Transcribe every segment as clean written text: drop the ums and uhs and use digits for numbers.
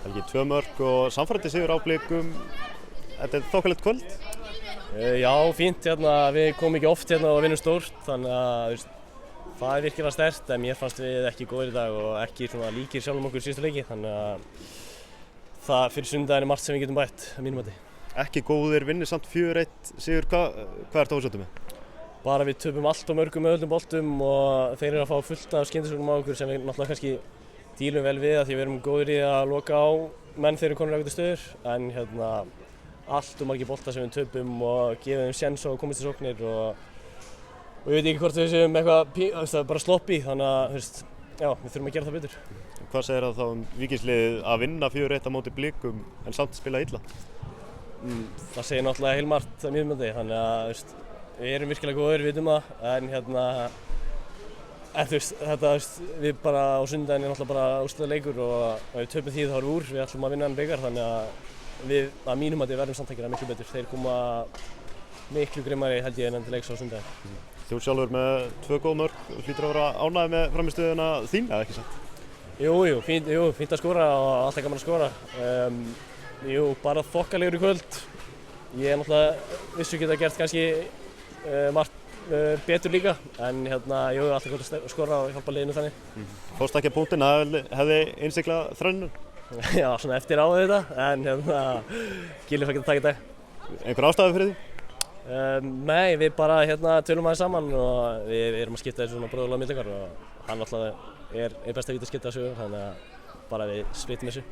Helgi, 2 mörk og sannfærandi sigur á Blikum. Þetta þokkalegt kvöld? Já, fínt við komum ekki oft og vinnum stórt, þannig að það virkilega sterkt, en mér fannst við ekki góðir í dag og ekki svona líkir sjálfum okkur síðustu leiki, þannig að það fyrir sunnudaginn margt sem við getum bætt að mínum mati. Ekki góðir, vinnir samt 4-1 sigur, hvað ertu ásöndum með? Bara við töpum allt og mörgum með öllum boltum og þeir eru að fá fullt af skyndisóknum á okkur sem við náttúrulega kannski dílum vel við að því við erum góðir í að loka á menn þeir eru konur ákveðið stöður, en allt og margir boltar sem við töpum og gefum þeim séns á að komast í sóknir og ég veit ekki hvort við séum eitthvað bara sloppy, þannig að já, við þurfum að gera það betur. Hvað segir það þá Víkingsliðið að vinna 4-1 á móti Blikum en samt spila illa? Það segir náttúrulega heilmargt að mínum mati, þannig að við erum virkilega góðir, við vitum það, en við bara á sunnudaginn náttúrulega bara úrslitaleikur og ef við töpum því þá erum við úr, við ætlum að vinna hann bikar, þannig að við að mínum mati verðum samt að gera miklu betur. Þeir koma miklu grimmari held ég en til leiks á sunnudaginn. Þú sjálfur með 2 góð mörk, hlýtur að vera ánægður með frammistöðuna þín, eða ekki satt? Jú, fínt að skora og alltaf gaman að skora. Bara þokkalegur í kvöld. Ég er náttúrulega vissu geta gert kannski margt betur líka, en alltaf gott að skora og hjálpa liðinu þannig. Fórst ekki að punktin að hefði innsiklað þrennun? Já, svona eftir á þetta, en Gylfi fæ ekki að taka í dag. Einhver ástæða fyrir því? Nei, við bara tölum aðeins saman og við erum að skipta þessu svona bróðurlega milli okkar og hann alltaf er best að vita að skipta þessu, þannig að bara við splittum þessu.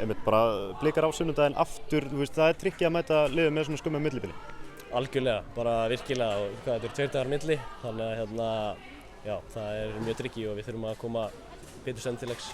Einmitt bara Blikar á sunnudaginn aftur, það er tricky að mæta liðið með svona skömmu millibili. Algjörlega, bara virkilega og þetta eru 2 dagar milli, þannig að já, það er mjög tricky og við þurfum að koma betur send til leiks.